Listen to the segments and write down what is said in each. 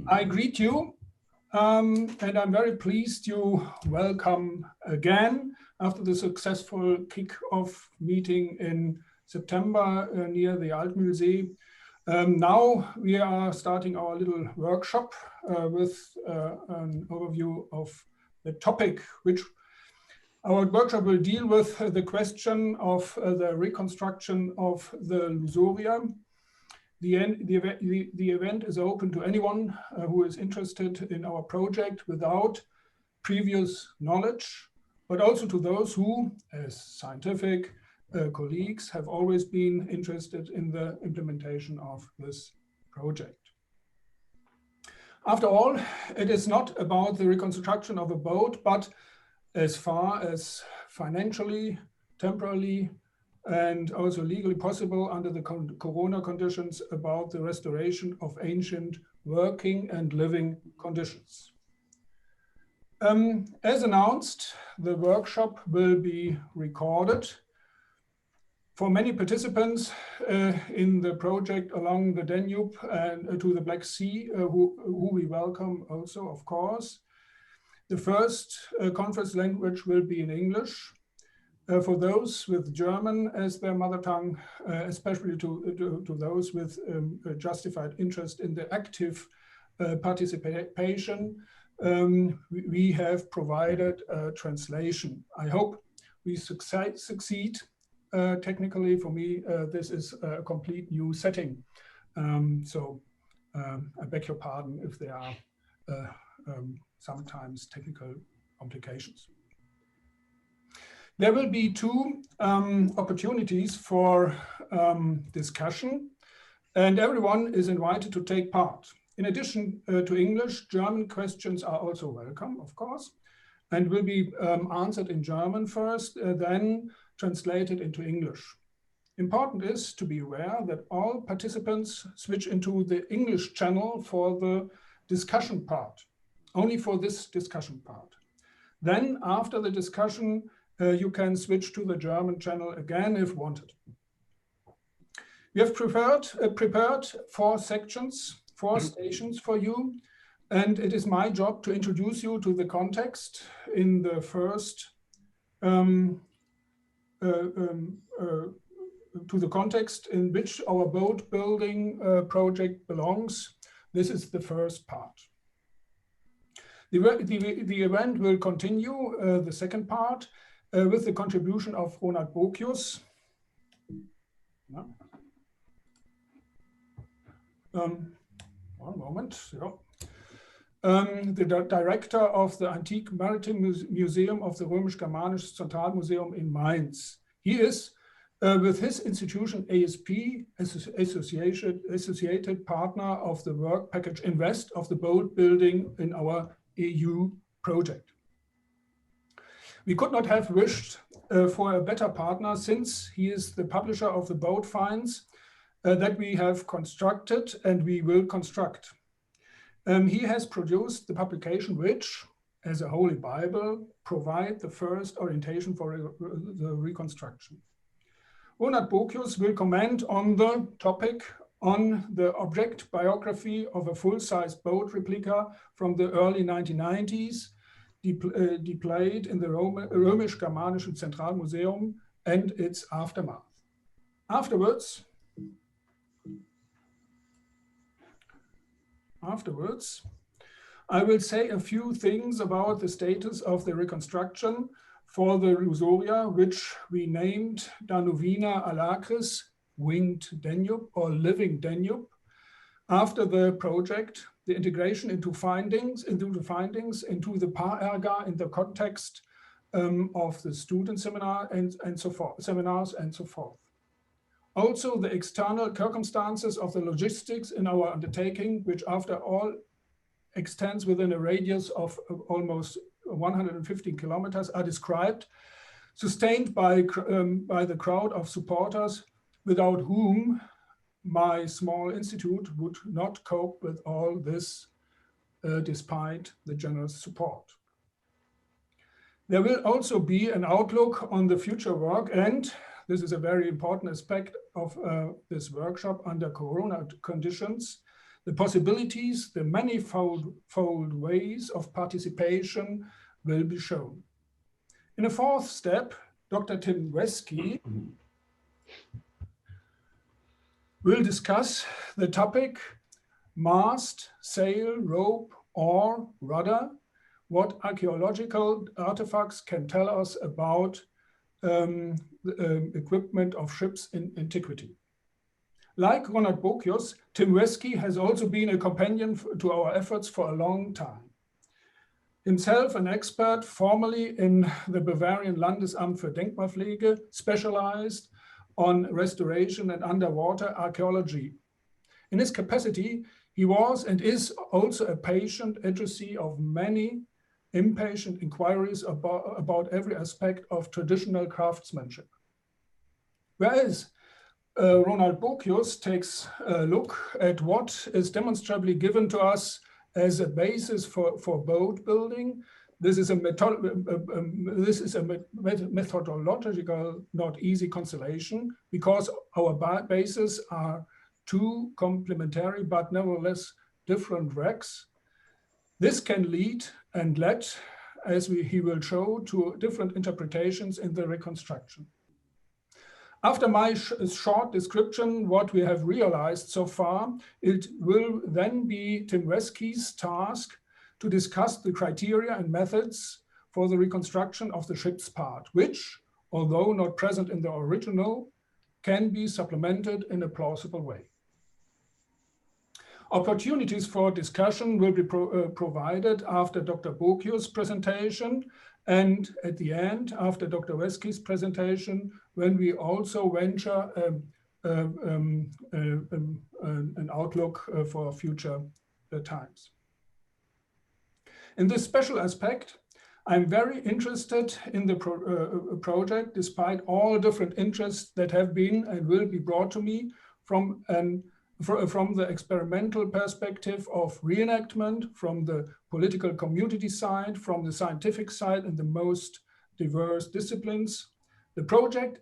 I greet you, and I'm very pleased you welcome again after the successful kick-off meeting in September near the Altmühlsee. Now we are starting our little workshop with an overview of the topic, which our workshop will deal with the question of the reconstruction of the Lusoria. The event is open to anyone who is interested in our project without previous knowledge, but also to those who, as scientific colleagues, have always been interested in the implementation of this project. After all, it is not about the reconstruction of a boat, but as far as financially, temporally, and also legally possible under the corona conditions, about the restoration of ancient working and living conditions. As announced, the workshop will be recorded. For many participants in the project along the Danube and to the Black Sea, who we welcome also, of course. The first conference language will be in English. For those with German as their mother tongue, especially to those with justified interest in the active participation, we have provided a translation. I hope we succeed. Technically, for me, this is a complete new setting. So I beg your pardon if there are sometimes technical complications. There will be two opportunities for discussion, and everyone is invited to take part. In addition to English, German questions are also welcome, of course, and will be answered in German first, then translated into English. Important is to be aware that all participants switch into the English channel for the discussion part, only for this discussion part. Then after the discussion, you can switch to the German channel again if wanted. We have prepared 4 sections, 4 stations for you, and it is my job to introduce you to the context in the first to the context in which our boat building project belongs. This is the first part. The event will continue, the second part, with the contribution of Ronald Bokius. No. One moment. Yeah. The director of the Antique Maritime Museum of the Römisch-Germanisches Zentralmuseum in Mainz. He is, with his institution ASP, associated partner of the work package Invest of the boat building in our EU project. We could not have wished for a better partner, since he is the publisher of the boat finds that we have constructed and we will construct. He has produced the publication which, as a Holy Bible, provide the first orientation for the reconstruction. Ronald Bokius will comment on the topic on the object biography of a full-size boat replica from the early 1990s, displayed in the Römisch-Germanischen Zentralmuseum and its aftermath. Afterwards, I will say a few things about the status of the reconstruction for the Lusoria, which we named Danuvina Alacris, Winged Danube or Living Danube. After the project, the integration into the findings into the Paar-Ärger in the context of the student seminar and so forth, seminars and so forth. Also, the external circumstances of the logistics in our undertaking, which after all extends within a radius of almost 150 kilometers, are described, sustained by the crowd of supporters without whom my small institute would not cope with all this, despite the generous support. There will also be an outlook on the future work, and this is a very important aspect of this workshop under Corona conditions. the possibilities, the manifold ways of participation will be shown. In a fourth step, Dr. Tim Weskey will discuss the topic mast, sail, rope, or rudder, what archaeological artifacts can tell us about the equipment of ships in antiquity. Like Ronald Bokius, Tim Weskey has also been a companion to our efforts for a long time. Himself an expert formerly in the Bavarian Landesamt für Denkmalpflege, specialized on restoration and underwater archaeology. In his capacity, he was and is also a patient addressee of many impatient inquiries about every aspect of traditional craftsmanship. Whereas Ronald Bokius takes a look at what is demonstrably given to us as a basis for boat building. This is a methodological, not easy constellation, because our bases are two complementary but nevertheless different wrecks. This can lead and led, as he will show, to different interpretations in the reconstruction. After my short description, what we have realized so far, it will then be Tim Weskey's task to discuss the criteria and methods for the reconstruction of the ship's part, which, although not present in the original, can be supplemented in a plausible way. Opportunities for discussion will be provided after Dr. Bokius' presentation and at the end, after Dr. Weskey's presentation, when we also venture an outlook for future times. In this special aspect, I'm very interested in the project, despite all different interests that have been and will be brought to me from the experimental perspective of reenactment, from the political community side, from the scientific side, and the most diverse disciplines. The project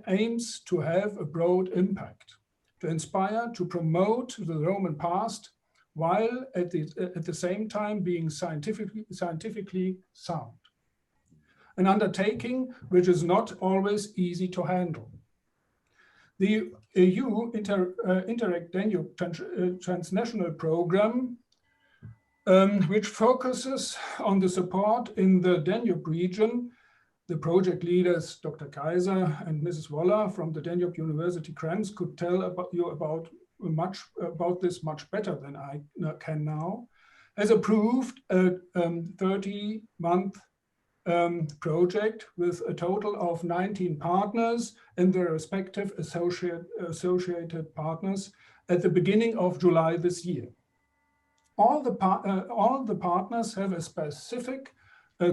aims to have a broad impact, to inspire, to promote the Roman past, while at the same time being scientifically sound. An undertaking which is not always easy to handle. The EU Interact Danube transnational program, which focuses on the support in the Danube region. The project leaders, Dr. Kaiser and Mrs. Waller from the Danube University Krems, could tell you about this much better than I can now, has approved a 30-month project with a total of 19 partners and their respective associated partners at the beginning of July this year. All the partners have a specific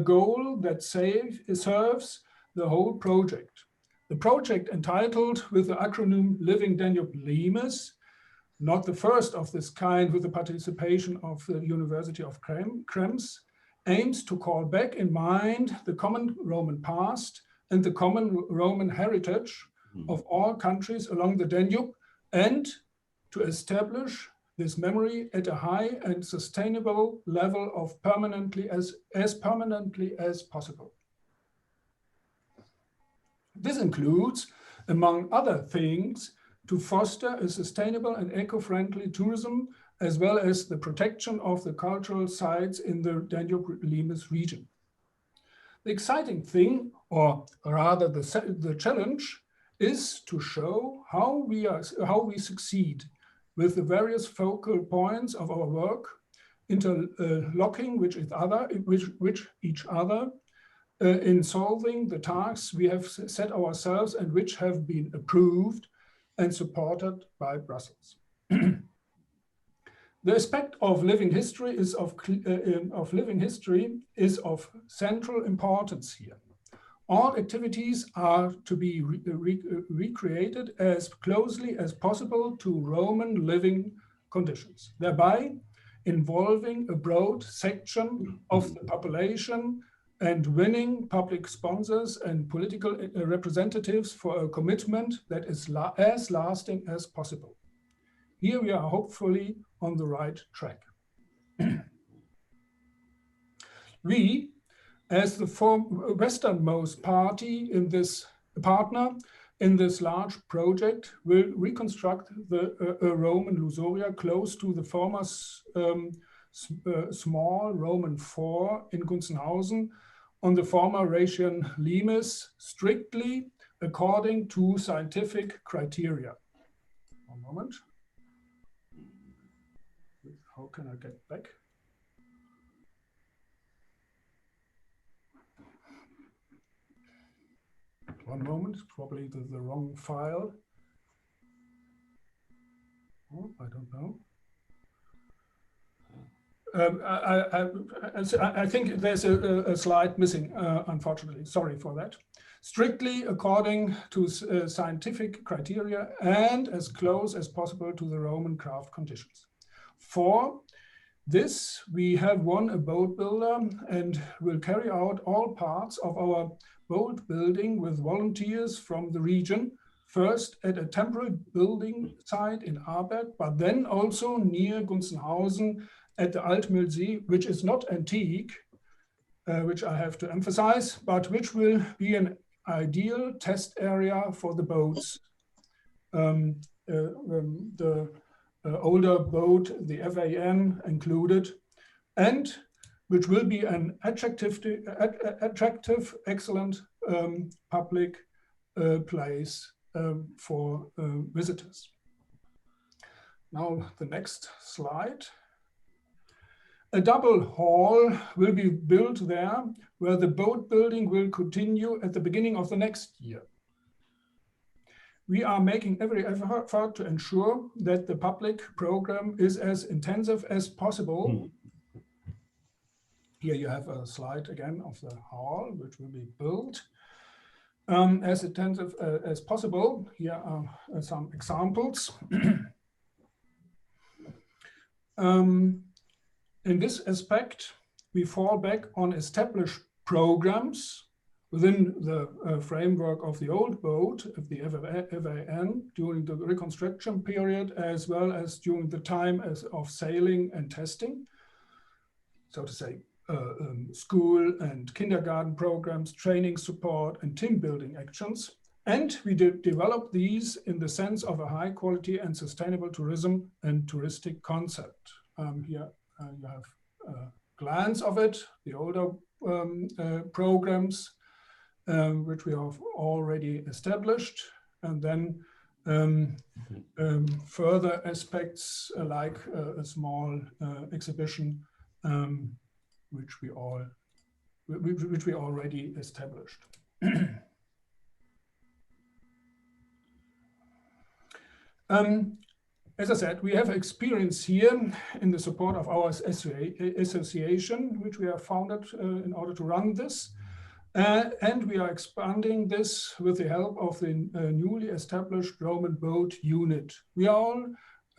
goal that serves the whole project. The project, entitled with the acronym Living Danube Limes, not the first of this kind with the participation of the University of Krems, aims to call back in mind the common Roman past and the common Roman heritage of all countries along the Danube, and to establish this memory at a high and sustainable level of as permanently as possible. This includes, among other things, to foster a sustainable and eco-friendly tourism, as well as the protection of the cultural sites in the Danube-Limes region. The exciting thing, or rather the challenge, is to show how we succeed with the various focal points of our work, interlocking with each other in solving the tasks we have set ourselves and which have been approved and supported by Brussels. The aspect of living history is of central importance here. All activities are to be recreated as closely as possible to Roman living conditions, thereby involving a broad section of the population and winning public sponsors and political representatives for a commitment that is as lasting as possible. Here we are hopefully on the right track. We, as the westernmost party in this partner in this large project, will reconstruct the Roman Lusoria close to the former small Roman fort in Gunzenhausen on the former Rhaetian limes, strictly according to scientific criteria. One moment. How can I get back? One moment, probably the wrong file. Oh, I don't know. I think there's a slide missing, unfortunately. Sorry for that. Strictly according to scientific criteria and as close as possible to the Roman craft conditions. For this, we have won a boat builder and will carry out all parts of our boat building with volunteers from the region, first at a temporary building site in Aarberg, but then also near Gunzenhausen at the Altmühlsee, which is not antique, which I have to emphasize, but which will be an ideal test area for the boats. The older boat, the FAN included, and which will be an attractive, excellent public place for visitors. Now the next slide. A double hall will be built there, where the boat building will continue at the beginning of the next year. We are making every effort to ensure that the public program is as intensive as possible. Here you have a slide again of the hall, which will be built as intensive as possible. Here are some examples. In this aspect, we fall back on established programs within the framework of the old boat, of the FAN, during the reconstruction period, as well as during the time of sailing and testing. So to say, school and kindergarten programs, training support, and team building actions. And we develop these in the sense of a high quality and sustainable tourism and touristic concept. Here you have a glance of it, the older programs, which we have already established, and then further aspects like a small exhibition, which we already established. As I said, we have experience here in the support of our association, which we have founded in order to run this. And we are expanding this with the help of the newly established Roman boat unit. We are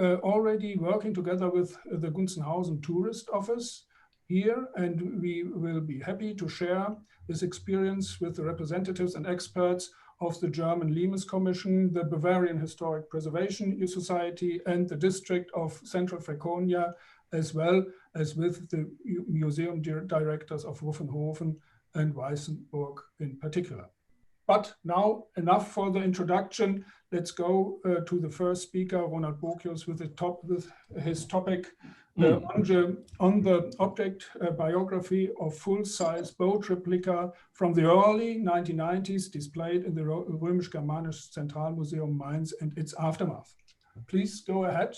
already working together with the Gunzenhausen Tourist Office here, and we will be happy to share this experience with the representatives and experts of the German Limes Commission, the Bavarian Historic Preservation Society, and the District of Central Franconia, as well as with the museum directors of Wuffenhofen and Weissenburg in particular. But now enough for the introduction. Let's go to the first speaker, Ronald Bokius, with his topic on the object biography of full-size boat replica from the early 1990s, displayed in the Römisch-Germanisch Zentralmuseum Mainz and its aftermath. Please go ahead.